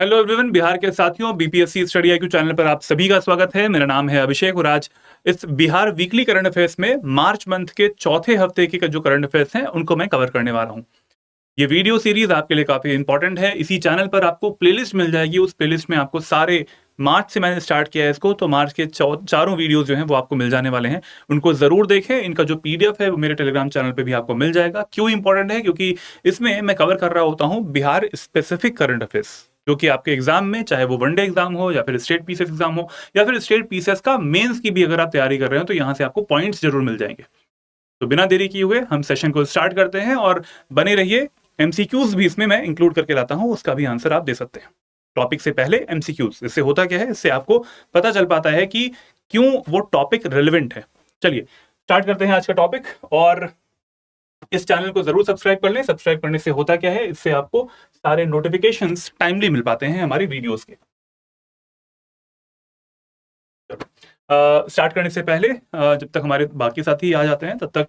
Hello everyone, Bihar के साथियों, BPSC study IQ channel पर आप सभी का स्वागत है। मेरा नाम है अभिषेक और आज इस बिहार वीकली करंट अफेयर्स में मार्च मंथ के चौथे हफ्ते के जो करंट अफेयर्स हैं उनको मैं कवर करने वाला हूं। ये वीडियो सीरीज आपके लिए काफी इंपॉर्टेंट है। इसी चैनल पर आपको प्लेलिस्ट मिल जाएगी। उस प्लेलिस्ट में आपको सारे मार्च से मैंने स्टार्ट किया है इसको, तो मार्च के चारों वीडियोस जो हैं वो आपको मिल जाने वाले हैं। उनको जरूर देखें। इनका जो पीडीएफ है वो मेरे टेलीग्राम चैनल पे भी आपको मिल जाएगा। क्यों इंपॉर्टेंट है? क्योंकि इसमें मैं कवर कर रहा होता हूँ बिहार स्पेसिफिक करंट अफेयर्स, जो कि आपके एग्जाम में, चाहे वो वनडे एग्जाम हो या फिर स्टेट पीसीएस एग्जाम हो या फिर स्टेट पीसीएस का मेंस की भी अगर आप तैयारी कर रहे हो, तो यहाँ से आपको पॉइंट्स जरूर मिल जाएंगे। तो बिना देरी किए हुए हम सेशन को स्टार्ट करते हैं और बने रहिए। एमसीक्यूज भी इसमें मैं इंक्लूड करके लाता हूं, उसका भी आंसर आप दे सकते हैं। टॉपिक से पहले एमसीक्यूज, इससे होता क्या है, इससे आपको पता चल पाता है कि क्यों वो टॉपिक रेलेवेंट है। चलिए स्टार्ट करते हैं आज का टॉपिक। और इस चैनल को जरूर सब्सक्राइब कर लें। सब्सक्राइब करने से होता क्या है, इससे आपको सारे नोटिफिकेशंस टाइमली मिल पाते हैं हमारी वीडियोस के। स्टार्ट करने से पहले जब तक हमारे बाकी साथी आ जाते हैं तब तक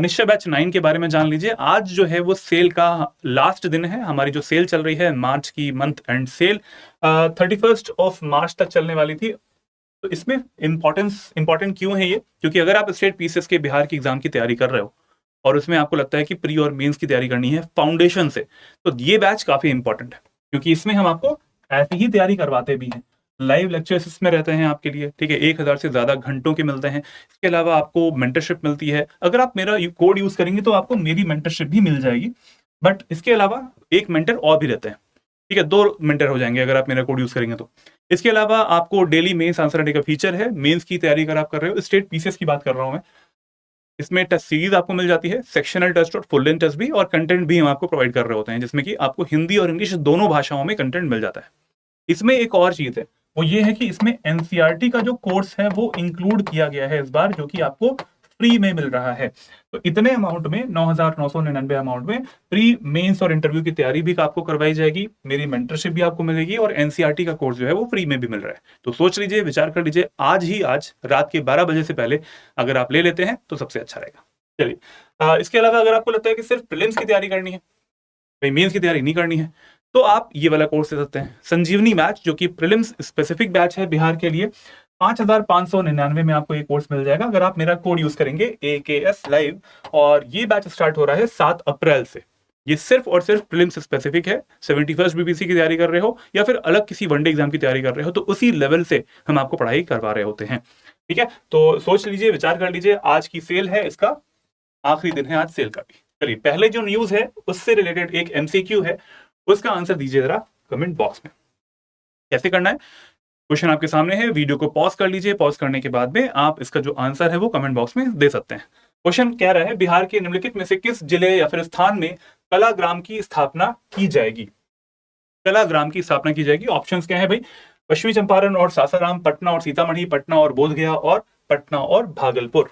निश्चय बैच 9 के बारे में जान लीजिए। आज जो है वो सेल का लास्ट दिन है। हमारी जो सेल चल रही है, मार्च की month end sale 31 of March तक चलने वाली थी। तो इसमें इंपॉर्टेंट क्यों है ये? क्योंकि अगर आप स्टेट पीसीएस के बिहार की एग्जाम की तैयारी कर रहे हो और उसमें आपको लगता है कि प्री और मेंस की तैयारी करनी है फाउंडेशन से, तो ये बैच काफी इंपॉर्टेंट है। क्योंकि इसमें हम आपको ऐसी ही तैयारी करवाते भी हैं। लाइव लेक्चर्स इसमें रहते हैं आपके लिए, ठीक है। 1000 से ज्यादा घंटों के मिलते हैं। इसके अलावा आपको मेंटरशिप मिलती है। अगर आप मेरा कोड यूज करेंगे तो आपको मेरी मेंटरशिप भी मिल जाएगी। बट इसके अलावा एक मेंटर और भी रहते हैं, ठीक है। 2 मेंटर हो जाएंगे अगर आप मेरा कोड यूज करेंगे तो। इसके अलावा आपको डेली मेंस आंसर देने का फीचर है। मेंस की तैयारी अगर आप कर रहे हो, स्टेट पीसीएस की बात कर रहा हूं मैं, इसमें टेस्ट सीरीज आपको मिल जाती है, सेक्शनल टेस्ट और फुल लेंथ टेस्ट भी, और कंटेंट भी हम आपको प्रोवाइड कर रहे होते हैं, जिसमें कि आपको हिंदी और इंग्लिश दोनों भाषाओं में कंटेंट मिल जाता है। इसमें एक और चीज है, वो ये है कि इसमें एनसीईआरटी का जो कोर्स है वो इंक्लूड किया गया है इस बार, जो कि आपको फ्री में मिल रहा है। तो इतने अमाउंट में, 9,999 अमाउंट में प्री मेंस और इंटरव्यू की तैयारी भी आपको करवाई जाएगी, मेरी मेंटरशिप भी आपको मिलेगी, और एनसीईआरटी का कोर्स जो है वो फ्री में भी मिल रहा है। तो सोच लीजिए, विचार कर लीजिए, आज रात के 12 बजे से पहले अगर आप ले लेते हैं तो सबसे अच्छा रहेगा। चलिए इसके अलावा अगर आपको लगता है कि सिर्फ प्रीलिम्स की तैयारी करनी है, भाई मेंस की तैयारी नहीं करनी है, तो आप ये वाला कोर्स ले सकते हैं, संजीवनी बैच, जो कि प्रीलिम्स स्पेसिफिक बैच है बिहार के लिए। 5,599 में आपको ये कोर्स मिल जाएगा अगर आप मेरा कोड यूज करेंगे AKS लाइव। और ये बैच स्टार्ट हो रहा है 7 अप्रैल से। ये सिर्फ और सिर्फ प्रीलिम्स स्पेसिफिक है। 71st बीपीसी की तैयारी कर रहे हो या फिर अलग किसी वनडे एग्जाम की तैयारी कर रहे हो, तो उसी लेवल से हम आपको पढ़ाई करवा रहे होते हैं, ठीक है। तो सोच लीजिए, विचार कर लीजिए, आज की सेल है, इसका आखिरी दिन है आज सेल का भी। चलिए पहले जो न्यूज है उससे रिलेटेड एक एमसीक्यू है, उसका आंसर दीजिए जरा कमेंट बॉक्स में। कैसे करना है? क्वेश्चन आपके सामने है, वीडियो को पॉज कर लीजिए। पॉज करने के बाद में आप इसका जो आंसर है वो कमेंट बॉक्स में दे सकते हैं। क्वेश्चन कह रहा है, बिहार के निम्नलिखित में से किस जिले या फिर स्थान में कलाग्राम की स्थापना की जाएगी? कलाग्राम की स्थापना की जाएगी। ऑप्शंस क्या है भाई? पश्चिमी चंपारण और सासाराम, पटना और सीतामढ़ी, पटना और बोधगया, और पटना और भागलपुर।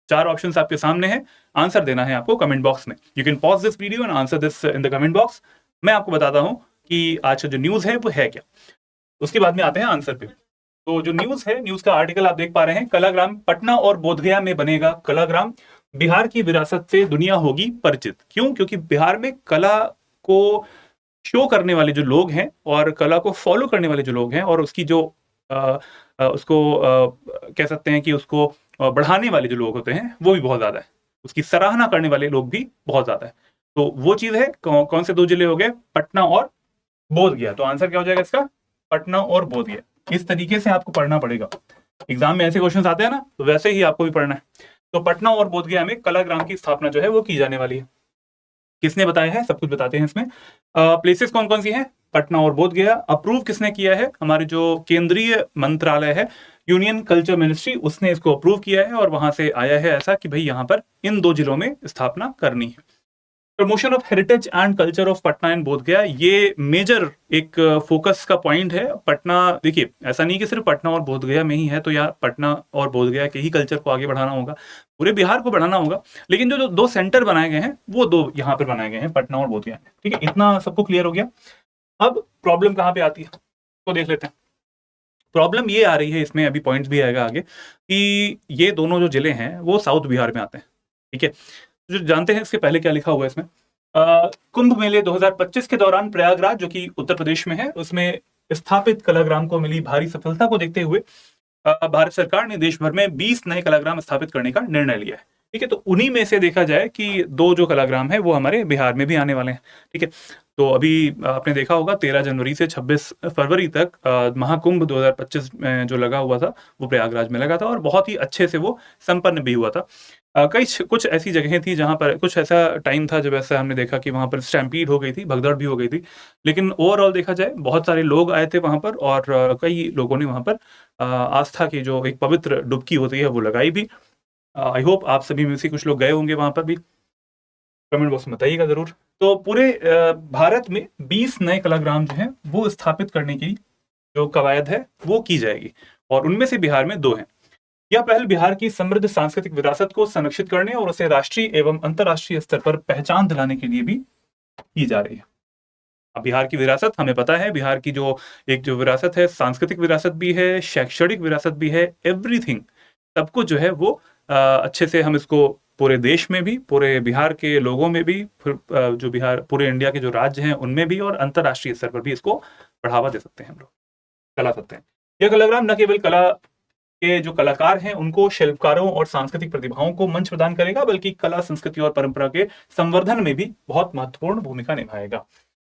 4 ऑप्शंस आपके सामने हैं। आंसर देना है आपको कमेंट बॉक्स में। You can pause this video and answer this in the comment box. मैं आपको बताता हूं कि आज का जो न्यूज है वो है क्या, उसके बाद में आते हैं आंसर पे। तो जो न्यूज है, न्यूज का आर्टिकल आप देख पा रहे हैं, कलाग्राम पटना और बोधगया में बनेगा कलाग्राम, बिहार की विरासत से दुनिया होगी परिचित। क्यों? क्योंकि बिहार में कला को शो करने वाले जो लोग हैं और कला को फॉलो करने वाले जो लोग हैं, और उसकी जो उसको कह सकते हैं कि उसको बढ़ाने वाले जो लोग होते हैं वो भी बहुत ज्यादा है। उसकी सराहना करने वाले लोग भी बहुत ज्यादा है। तो वो चीज है। कौन से 2 जिले हो गए? पटना और बोधगया। तो आंसर क्या हो जाएगा इसका? पटना और बोधगया। इस तरीके से आपको पढ़ना पड़ेगा। एग्जाम में ऐसे क्वेश्चन आते हैं ना, तो वैसे ही आपको भी पढ़ना है। तो पटना और बोधगया में कलाग्राम की स्थापना जो है वो की जाने वाली है। किसने बताया है? सब कुछ बताते हैं इसमें। प्लेसेस कौन कौन सी हैं? पटना और बोधगया। अप्रूव किसने किया है? हमारे जो केंद्रीय मंत्रालय है, यूनियन कल्चर मिनिस्ट्री, उसने इसको अप्रूव किया है, और वहां से आया है ऐसा कि भाई यहाँ पर इन 2 जिलों में स्थापना करनी है। Promotion of heritage and culture of Patna and Bodhgaya, ये मेजर एक फोकस का पॉइंट है। पटना, देखिए ऐसा नहीं कि सिर्फ पटना और बोधगया में ही है तो यार पटना और बोधगया के ही कल्चर को आगे बढ़ाना होगा, पूरे बिहार को बढ़ाना होगा। लेकिन जो 2 सेंटर बनाए गए हैं वो 2 यहाँ पर बनाए गए हैं, पटना और बोधगया में, ठीक है। इतना सबको क्लियर हो गया। अब प्रॉब्लम कहाँ पे आती है तो देख लेते हैं। प्रॉब्लम ये आ रही है इसमें, अभी पॉइंट्स भी आएगा आगे, कि ये दोनों जो जिले हैं वो साउथ बिहार में आते हैं, ठीक है। जो जानते हैं इसके पहले क्या लिखा हुआ है इसमें, कुंभ मेले 2025 के दौरान प्रयागराज, जो कि उत्तर प्रदेश में है, उसमें स्थापित कलाग्राम को मिली भारी सफलता को देखते हुए भारत सरकार ने देश भर में 20 नए कलाग्राम स्थापित करने का निर्णय लिया है। ठीक है, तो उन्हीं में से देखा जाए कि 2 जो कलाग्राम है वो हमारे बिहार में भी आने वाले हैं। ठीक है, तो अभी आपने देखा होगा 13 जनवरी से 26 फरवरी तक महाकुंभ 2025 में जो लगा हुआ था वो प्रयागराज में लगा था और बहुत ही अच्छे से वो संपन्न भी हुआ था। कुछ ऐसी जगहें थी जहाँ पर कुछ ऐसा टाइम था जब ऐसा हमने देखा कि वहाँ पर स्टैम्पीड हो गई थी, भगदड़ भी हो गई थी। लेकिन ओवरऑल देखा जाए बहुत सारे लोग आए थे वहाँ पर और कई लोगों ने वहाँ पर आस्था की जो एक पवित्र डुबकी होती है वो लगाई भी। आई होप आप सभी में से कुछ लोग गए होंगे वहाँ पर भी। कमेंट बॉक्स में बताइएगा ज़रूर। तो पूरे भारत में 20 नए कलाग्राम जो हैं वो स्थापित करने की जो कवायद है वो की जाएगी और उनमें से बिहार में 2 हैं। यह पहल बिहार की समृद्ध सांस्कृतिक विरासत को संरक्षित करने और उसे राष्ट्रीय एवं अंतर्राष्ट्रीय स्तर पर पहचान दिलाने के लिए भी की जा रही है। अब बिहार की विरासत हमें पता है, बिहार की जो विरासत है, सांस्कृतिक विरासत भी है, शैक्षणिक विरासत भी है, एवरीथिंग सब कुछ जो है वो अच्छे से हम इसको पूरे देश में भी, पूरे बिहार के लोगों में भी, फिर जो बिहार पूरे इंडिया के जो राज्य हैं उनमें भी और अंतर्राष्ट्रीय स्तर पर भी इसको बढ़ावा दे सकते हैं, हम लोग चला सकते हैं। यह कलाग्राम न केवल कला के जो कलाकार हैं उनको, शिल्पकारों और सांस्कृतिक प्रतिभाओं को मंच प्रदान करेगा, बल्कि कला, संस्कृति और परंपरा के संवर्धन में भी बहुत महत्वपूर्ण भूमिका निभाएगा।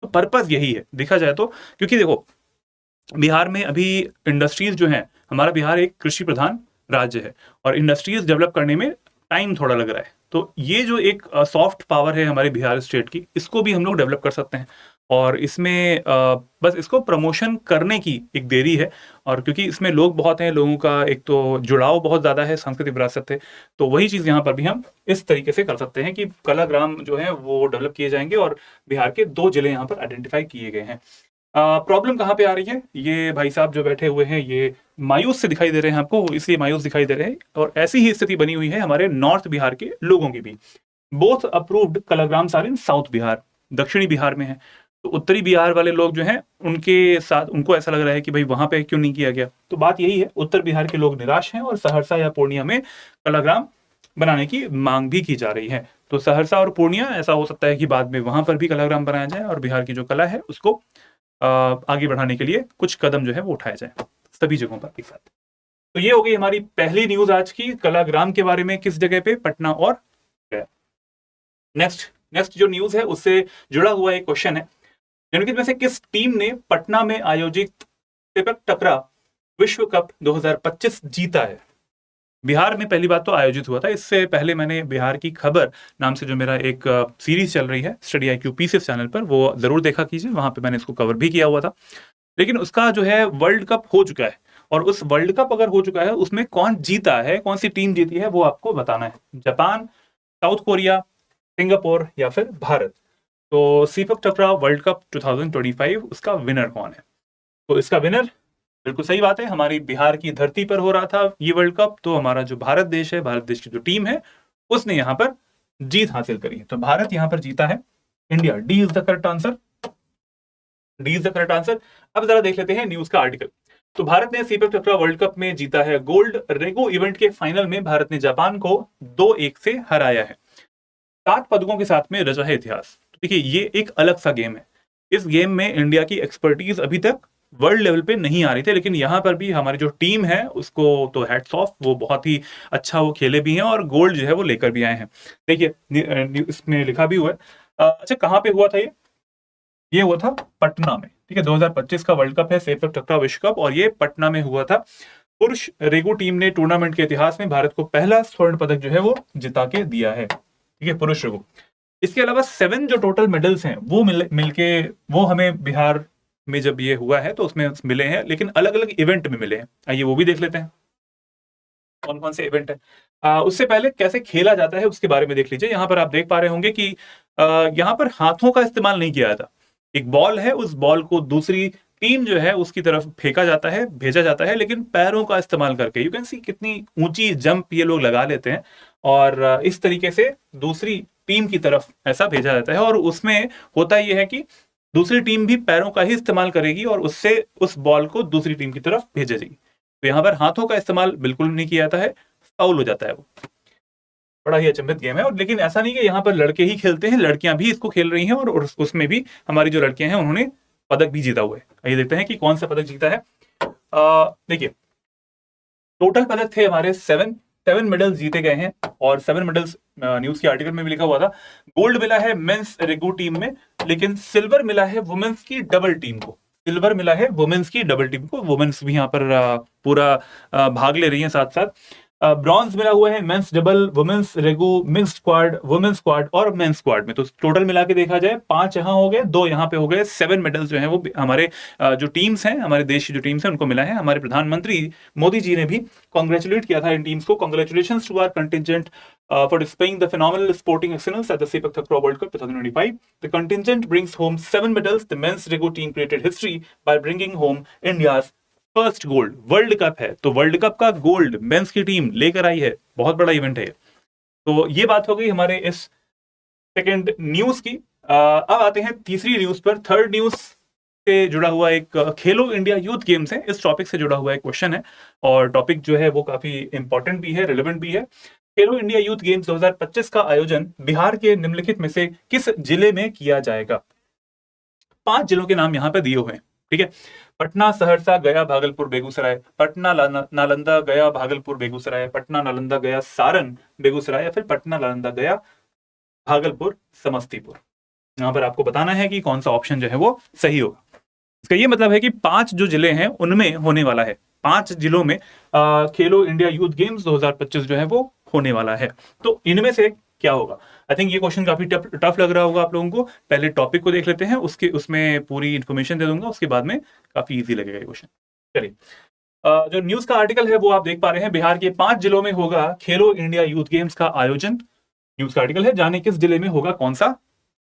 तो पर्पस यही है देखा जाए तो, क्योंकि देखो बिहार में अभी इंडस्ट्रीज जो हैं, हमारा बिहार एक कृषि प्रधान राज्य है और इंडस्ट्रीज डेवलप करने में टाइम थोड़ा लग रहा है। तो ये जो एक सॉफ्ट पावर है हमारे बिहार स्टेट की, इसको भी हम लोग डेवलप कर सकते हैं और इसमें बस इसको प्रमोशन करने की एक देरी है। और क्योंकि इसमें लोग बहुत हैं, लोगों का एक तो जुड़ाव बहुत ज़्यादा है, सांस्कृतिक विरासत है, तो वही चीज़ यहाँ पर भी हम इस तरीके से कर सकते हैं कि कलाग्राम जो है वो डेवलप किए जाएंगे और बिहार के 2 जिले यहाँ पर आइडेंटिफाई किए गए हैं। प्रॉब्लम कहाँ पे आ रही है, ये भाई साहब जो बैठे हुए हैं ये मायूस से दिखाई दे रहे हैं आपको, इसलिए मायूस दिखाई दे रहे हैं और ऐसी ही स्थिति बनी हुई है हमारे नॉर्थ बिहार के लोगों की भी। बोथ अप्रूव्ड कलाग्राम्स आर इन साउथ बिहार, दक्षिणी बिहार में है। तो उत्तरी बिहार वाले लोग जो हैं उनके साथ उनको ऐसा लग रहा है कि भाई वहां पे क्यों नहीं किया गया। तो बात यही है, उत्तर बिहार के लोग निराश हैं और सहरसा या पूर्णिया में कलाग्राम बनाने की मांग भी की जा रही है। तो सहरसा और पूर्णिया ऐसा हो सकता है कि बाद में वहां पर भी कलाग्राम बनाया जाए और बिहार की जो कला है उसको आगे बढ़ाने के लिए कुछ कदम जो है वो उठाया जाए सभी जगहों पर एक साथ। तो ये हो गई हमारी पहली न्यूज आज की, कलाग्राम के बारे में, किस जगह पे, पटना और गया। नेक्स्ट जो न्यूज है उससे जुड़ा हुआ एक क्वेश्चन है, निम्नलिखित में से किस टीम ने पटना में आयोजित सेपक टकरा विश्व कप 2025 जीता है। बिहार में पहली बात तो आयोजित हुआ था, इससे पहले मैंने बिहार की खबर नाम से जो मेरा एक सीरीज चल रही है स्टडी IQ पीसीएस चैनल पर, वो जरूर देखा कीजिए, वहां पे मैंने इसको कवर भी किया हुआ था। लेकिन उसका जो है वर्ल्ड कप हो चुका है और उस वर्ल्ड कप अगर हो चुका है उसमें कौन जीता है, कौन सी टीम जीती है वो आपको बताना है, जापान, साउथ कोरिया, सिंगापुर या फिर भारत। तो सीपक टकरा वर्ल्ड कप 2025 उसका विनर कौन है। तो इसका विनर बिल्कुल सही बात है, हमारी बिहार की धरती पर हो रहा था ये वर्ल्ड कप, तो हमारा जो भारत देश है, भारत देश की जो टीम है उसने यहाँ पर जीत हासिल करी है। तो भारत यहाँ पर जीता है, India, D is the correct answer, D is the correct answer. अब जरा देख लेते हैं न्यूज का आर्टिकल। तो भारत ने सीपक टकरा वर्ल्ड कप में जीता है गोल्ड। रेगो इवेंट के फाइनल में भारत ने जापान को 2-1 से हराया है, 7 पदकों के साथ में रचा है इतिहास। देखिए ये एक अलग सा गेम है, इस गेम में इंडिया की एक्सपर्टीज अभी तक वर्ल्ड लेवल पे नहीं आ रही थी, लेकिन यहाँ पर भी हमारी जो टीम है उसको तो हैट्स ऑफ, वो बहुत ही अच्छा वो खेले भी हैं और गोल्ड जो है वो लेकर भी आए हैं। देखिए इसमें लिखा भी हुआ है। अच्छा कहाँ पे हुआ था ये हुआ था पटना में। ठीक है, 2025 का वर्ल्ड कप है सेपक टकरा विश्व कप और ये पटना में हुआ था। पुरुष रेगो टीम ने टूर्नामेंट के इतिहास में भारत को पहला स्वर्ण पदक जो है वो जिता के दिया है। ठीक है, पुरुष रेगो। इसके अलावा 7 जो टोटल मेडल्स हैं वो मिलके वो हमें बिहार में जब ये हुआ है तो उसमें मिले हैं, लेकिन अलग अलग इवेंट में मिले हैं। आइए वो भी देख लेते हैं कौन कौन से इवेंट है। उससे पहले कैसे खेला जाता है उसके बारे में देख लीजिए। यहाँ पर आप देख पा रहे होंगे कि यहाँ पर हाथों का इस्तेमाल नहीं किया जाता, एक बॉल है, उस बॉल को दूसरी टीम जो है उसकी तरफ फेंका जाता है, भेजा जाता है, लेकिन पैरों का इस्तेमाल करके। यू कैन सी कितनी ऊंची जंप ये लोग लगा लेते हैं और इस तरीके से दूसरी टीम की तरफ ऐसा भेजा जाता है और उसमें होता यह है कि दूसरी टीम भी पैरों का ही इस्तेमाल करेगी और उससे उस बॉल को दूसरी टीम की तरफ भेजेगी। तो यहाँ पर हाथों का इस्तेमाल बिल्कुल नहीं किया जाता है, फाउल हो जाता है वो। बड़ा ही अचंभित गेम है। और लेकिन ऐसा नहीं कि यहाँ पर लड़के ही खेलते हैं, लड़कियां भी इसको खेल रही हैं और उसमें भी हमारी जो लड़कियां हैं उन्होंने पदक भी जीता हुआ है। आइए देखते हैं कि कौन सा पदक जीता है। देखिए, टोटल पदक थे हमारे 7 मेडल्स जीते गए हैं, और 7 मेडल्स न्यूज के आर्टिकल में भी लिखा हुआ था। गोल्ड मिला है मेंस रेगू टीम में, लेकिन सिल्वर मिला है वुमेन्स की डबल टीम को। सिल्वर मिला है वुमेन्स की डबल टीम को, वुमेन्स भी यहाँ पर पूरा भाग ले रही हैं साथ साथ। ब्रॉन्ज मिला हुआ है men's double, women's regu, mixed squad, women's squad और मेंस स्क्वाड में। तो टोटल मिला के देखा जाए 5 यहाँ हो गए, 2 यहाँ पे हो गए। 7 मेडल्स जो है वो हमारे जो टीम्स हैं, हमारे देश की जो टीम्स हैं उनको मिला है। हमारे प्रधानमंत्री मोदी जी ने भी कॉन्ग्रेचुलेट किया था इन टीम्स को। Congratulations to our contingent for displaying the phenomenal sporting excellence at the Sepak Takraw World Cup 2025. The contingent brings home 7 medals. The men's Rego team created history by bringing home India's first gold. World cup है तो world cup का gold mains की team लेकर आई है, बहुत बड़ा event है। तो ये बात हो गई हमारे इस सेकंड न्यूज की। अब आते हैं तीसरी न्यूज पर। थर्ड न्यूज से जुड़ा हुआ एक खेलो इंडिया यूथ गेम्स है, इस टॉपिक से जुड़ा हुआ एक क्वेश्चन है, और टॉपिक जो है वो काफी इंपॉर्टेंट भी है, रिलेवेंट भी है। खेलो इंडिया यूथ गेम्स 2025 का आयोजन बिहार के निम्नलिखित में से किस जिले में किया जाएगा? 5 जिलों के नाम यहाँ पे दिए हुए हैं, ठीक है। पटना, सहरसा, गया, भागलपुर, बेगूसराय। पटना, नालंदा, गया, भागलपुर, बेगूसराय। पटना, नालंदा, गया, सारण, बेगूसराय, या फिर पटना, नालंदा, गया, भागलपुर, समस्तीपुर। यहाँ पर आपको बताना है कि कौन सा ऑप्शन जो है वो सही होगा। इसका ये मतलब है कि 5 जो जिले हैं उनमें होने वाला है, 5 जिलों में खेलो इंडिया यूथ गेम्स 2025 जो है वो होने वाला है। तो इनमें से क्या होगा? आई थिंक ये क्वेश्चन काफी टफ लग रहा होगा आप लोगों को। पहले टॉपिक को देख लेते हैं, उसमें पूरी इंफॉर्मेशन दे दूंगा, उसके बाद में काफी इजी लगेगा ये क्वेश्चन। चलिए, जो न्यूज का आर्टिकल है वो आप देख पा रहे हैं। बिहार के 5 जिलों में होगा खेलो इंडिया यूथ गेम्स का आयोजन। न्यूज का आर्टिकल है, जाने किस जिले में होगा कौन सा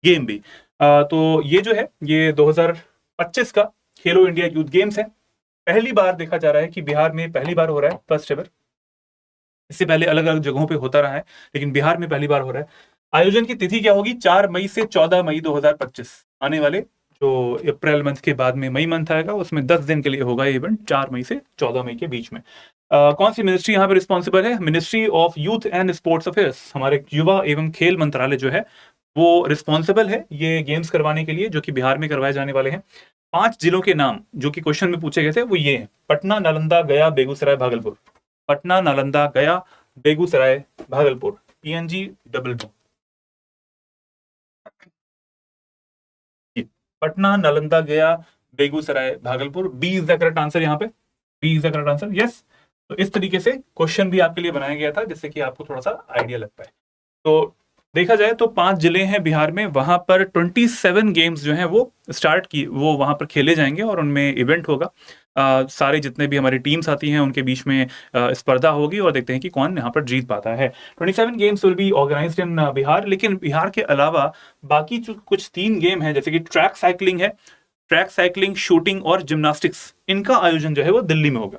गेम भी। तो ये जो है ये 2025 का खेलो इंडिया यूथ गेम्स है। पहली बार देखा जा रहा है कि बिहार में पहली बार हो रहा है, फर्स्ट एवर। इससे पहले अलग अलग जगहों पे होता रहा है, लेकिन बिहार में पहली बार हो रहा है। आयोजन की तिथि क्या होगी? 4 मई से 14 मई 2025। आने वाले जो अप्रैल मंथ के बाद में मई मंथ आएगा, उसमें 10 दिन के लिए होगा ये इवेंट, 4 मई से 14 मई के बीच में। कौन सी मिनिस्ट्री यहाँ पर रिस्पॉन्सिबल है? Ministry of youth and sports affairs. हमारे युवा एवं खेल मंत्रालय जो है वो रिस्पॉन्सिबल है ये गेम्स करवाने के लिए, जो कि बिहार में करवाए जाने वाले हैं। 5 जिलों के नाम जो कि क्वेश्चन में पूछे गए थे वो ये हैं: Patna, Nalanda, Gaya, Begusarai, Bhagalpur. Patna, Nalanda, Gaya, Begusarai, Bhagalpur. PNG double B. Patna, Nalanda, Gaya, Begusarai, Bhagalpur. B is the correct answer. यहाँ पे B is the correct answer, yes. तो इस तरीके से क्वेश्चन भी आपके लिए बनाया गया था, जिससे कि आपको थोड़ा सा आइडिया लग पाए। तो देखा जाए तो 5 जिले हैं बिहार में, वहां पर 27 गेम्स जो हैं वो वो वहां पर खेले जाएंगे और उनमें इवेंट होगा। सारे जितने भी हमारी टीम्स आती हैं उनके बीच में स्पर्धा होगी, और देखते हैं कि कौन यहाँ पर जीत पाता है। 27 गेम्स विल बी ऑर्गेनाइज्ड इन बिहार। लेकिन बिहार के अलावा बाकी जो कुछ 3 गेम है, जैसे कि ट्रैक साइकिलिंग है, ट्रैक साइकिलिंग, शूटिंग और जिम्नास्टिक्स, इनका आयोजन जो है वो दिल्ली में होगा।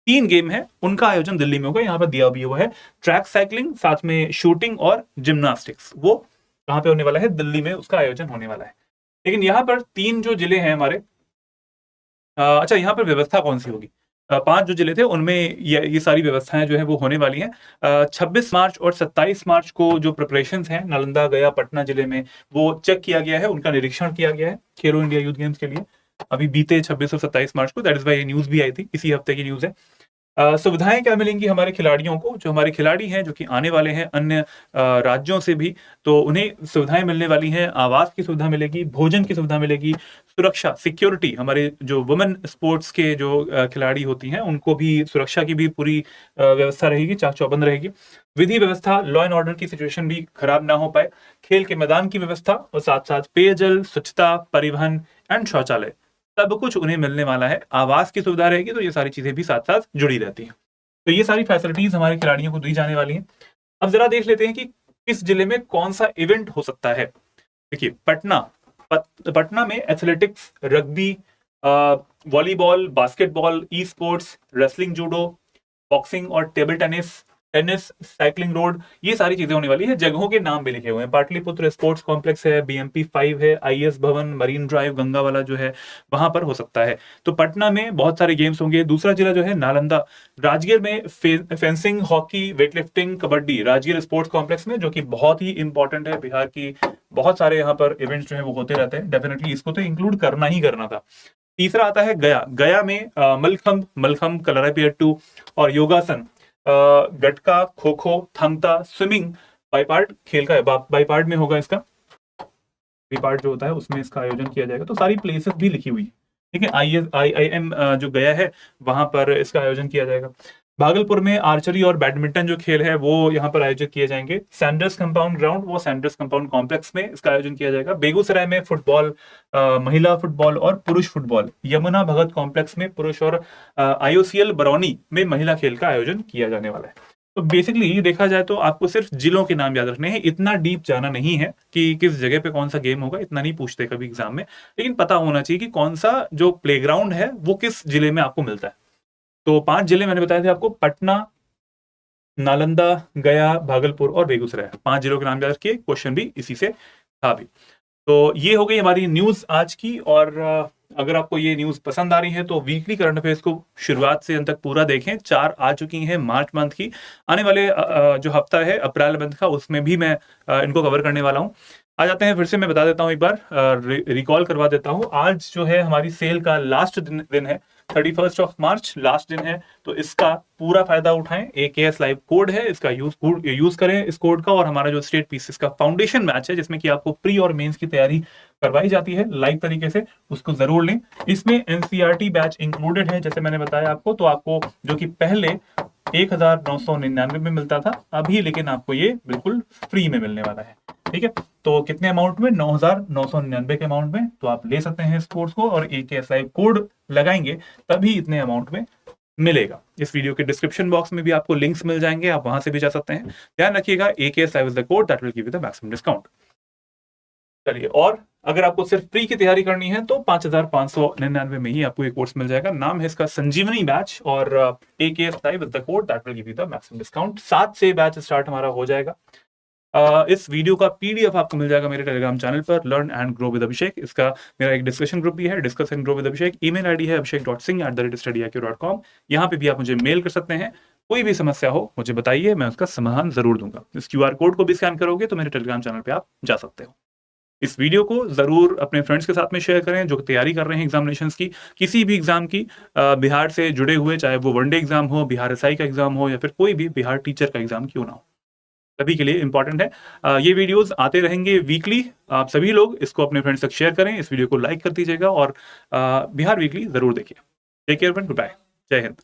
3 गेम है, उनका आयोजन दिल्ली में होगा। यहाँ पर दिया भी हुआ है ट्रैक साइकिलिंग, साथ में शूटिंग और जिम्नास्टिक्स, वो कहाँ पे होने वाला है? दिल्ली में उसका आयोजन होने वाला है। लेकिन यहाँ पर 3 जो जिले हैं हमारे, अच्छा, यहाँ पर व्यवस्था कौन सी होगी? 5 जो जिले थे उनमें ये सारी व्यवस्थाएं जो है वो होने वाली हैं। 26 मार्च और 27 मार्च को जो प्रिपरेशंस हैं नालंदा, गया, पटना जिले में, वो चेक किया गया है, उनका निरीक्षण किया गया है खेलो इंडिया यूथ गेम्स के लिए। अभी बीते 26 और 27 मार्च को, दैट इज वाई न्यूज भी आई थी, इसी हफ्ते की न्यूज है। सुविधाएं क्या मिलेंगी हमारे खिलाड़ियों को? जो हमारे खिलाड़ी हैं जो कि आने वाले हैं अन्य राज्यों से भी, तो उन्हें सुविधाएं मिलने वाली हैं। आवास की सुविधा मिलेगी, भोजन की सुविधा मिलेगी, सुरक्षा, सिक्योरिटी, हमारे जो वुमेन स्पोर्ट्स के जो खिलाड़ी होती हैं उनको भी सुरक्षा की भी पूरी व्यवस्था रहेगी, चाक चौबंद रहेगी। विधि व्यवस्था, लॉ एंड ऑर्डर की सिचुएशन भी खराब ना हो पाए। खेल के मैदान की व्यवस्था, और साथ साथ पेयजल, स्वच्छता, परिवहन एंड शौचालय, सब कुछ उन्हें मिलने वाला है। आवास की सुविधा रहेगी, तो ये सारी चीजें भी साथ साथ जुड़ी रहती हैं। तो ये सारी फैसिलिटीज हमारे खिलाड़ियों को दी जाने वाली हैं। अब जरा देख लेते हैं कि किस जिले में कौन सा इवेंट हो सकता है। देखिए, पटना में athletics, rugby, volleyball, basketball, esports, wrestling, judo, boxing और table tennis, tennis, cycling road, ये सारी चीजें होने वाली है। जगहों के नाम भी लिखे हुए हैं, पाटलिपुत्र स्पोर्ट्स कॉम्प्लेक्स है, BMP 5 है, IS भवन, मरीन ड्राइव, गंगा वाला जो है वहां पर हो सकता है। तो पटना में बहुत सारे गेम्स होंगे। दूसरा जिला जो है नालंदा, राजगीर में fencing, hockey, weightlifting, kabaddi, Rajgir sports complex में, जो कि बहुत ही इंपॉर्टेंट है। बिहार की बहुत सारे यहाँ पर इवेंट्स जो है वो होते रहते हैं, डेफिनेटली इसको तो इंक्लूड करना ही करना था। तीसरा आता है गया, गया में मलखम्ब, मलखम्ब, कलरापयट्टू और योगासन, गटका, खो खो, थंगता, स्विमिंग, बाईपार्ट खेल का है, बाईपार्ट में होगा इसका, बाईपार्ट जो होता है उसमें इसका आयोजन किया जाएगा। तो सारी प्लेसेस भी लिखी हुई है, ठीक है। IIM जो गया है वहां पर इसका आयोजन किया जाएगा। भागलपुर में आर्चरी और बैडमिंटन जो खेल है वो यहाँ पर आयोजित किए जाएंगे। सैंडर्स कंपाउंड ग्राउंड, वो सैंडर्स कंपाउंड कॉम्प्लेक्स में इसका आयोजन किया जाएगा। बेगूसराय में फुटबॉल, महिला फुटबॉल और पुरुष फुटबॉल, यमुना भगत कॉम्प्लेक्स में पुरुष, और IOCL बरौनी में महिला खेल का आयोजन किया जाने वाला है। तो बेसिकली देखा जाए तो आपको सिर्फ जिलों के नाम याद रखने हैं, इतना डीप जाना नहीं है कि किस जगह पे कौन सा गेम होगा, इतना नहीं पूछते कभी एग्जाम में। लेकिन पता होना चाहिए कि कौन सा जो प्लेग्राउंड है वो किस जिले में आपको मिलता है। तो 5 जिले मैंने बताए थे आपको, पटना, नालंदा, गया, भागलपुर और बेगूसराय। 5 जिलों के नाम याद रखिए, क्वेश्चन भी इसी से था भी। तो ये हो गई हमारी न्यूज आज की। और अगर आपको ये न्यूज पसंद आ रही है तो वीकली करंट अफेयर्स को शुरुआत से अंत तक पूरा देखें। 4 आ चुकी हैं मार्च मंथ की। आने वाले जो हफ्ता है अप्रैल मंथ का, उसमें भी मैं इनको कवर करने वाला हूं। आ जाते हैं, फिर से मैं बता देता हूं, एक बार रिकॉल करवा देता हूं। आज जो है हमारी सेल का लास्ट दिन है, 31 मार्च लास्ट दिन है। तो इसका पूरा फायदा उठाएं। AKS लाइव कोड है, इसका यूज करें इस कोड का। और हमारा जो स्टेट पीसीएस का फाउंडेशन बैच है, जिसमें कि आपको प्री और मेंस की तैयारी करवाई जाती है लाइव तरीके से, उसको जरूर लें। इसमें NCERT बैच इंक्लूडेड है, जैसे मैंने बताया आपको। तो आपको जो कि पहले 1999 में मिलता था, अभी लेकिन आपको ये बिल्कुल फ्री में मिलने वाला है, ठीक है। तो कितने अमाउंट में? 9,999 के अमाउंट में। तो आप ले सकते हैं इस कोर्स को, और AKS लाइव कोड लगाएंगे तभी इतने अमाउंट में मिलेगा। इस वीडियो के डिस्क्रिप्शन बॉक्स में भी आपको लिंक्स मिल जाएंगे, आप वहां से भी जा सकते हैं। ध्यान रखिएगा, AKS live is the code that will give you the maximum discount. चलिए, और अगर आपको सिर्फ प्री की तैयारी करनी है तो 5,599 में ही आपको ये कोर्स मिल जाएगा। नाम है इसका संजीवनी बैच, और AKS live is the code that will give you the maximum discount. 7 से बैच स्टार्ट हमारा हो जाएगा। इस वीडियो का PDF आपको मिल जाएगा मेरे टेलीग्राम चैनल पर, लर्न एंड ग्रो विद अभिषेक। इसका मेरा एक डिस्कशन ग्रुप भी है, discuss and grow with Abhishek. Email ID है abhishek.singh@studyIQ.com। यहाँ पे भी आप मुझे मेल कर सकते हैं। कोई भी समस्या हो मुझे बताइए, मैं उसका समाधान जरूर दूंगा। इस QR कोड को भी स्कैन करोगे तो मेरे टेलीग्राम चैनल पे आप जा सकते हो। इस वीडियो को जरूर अपने फ्रेंड्स के साथ में शेयर करें जो तैयारी कर रहे हैं एग्जामिनेशंस की, किसी भी एग्जाम की, बिहार से जुड़े हुए, चाहे वो वनडे एग्जाम हो, बिहार SI का एग्जाम हो, या फिर कोई भी बिहार टीचर का एग्जाम क्यों ना हो, सभी के लिए इंपॉर्टेंट है। ये वीडियोस आते रहेंगे वीकली। आप सभी लोग इसको अपने फ्रेंड्स तक शेयर करें, इस वीडियो को लाइक कर दीजिएगा, और बिहार वीकली जरूर देखिए। Take care friend, good bye, जय हिंद।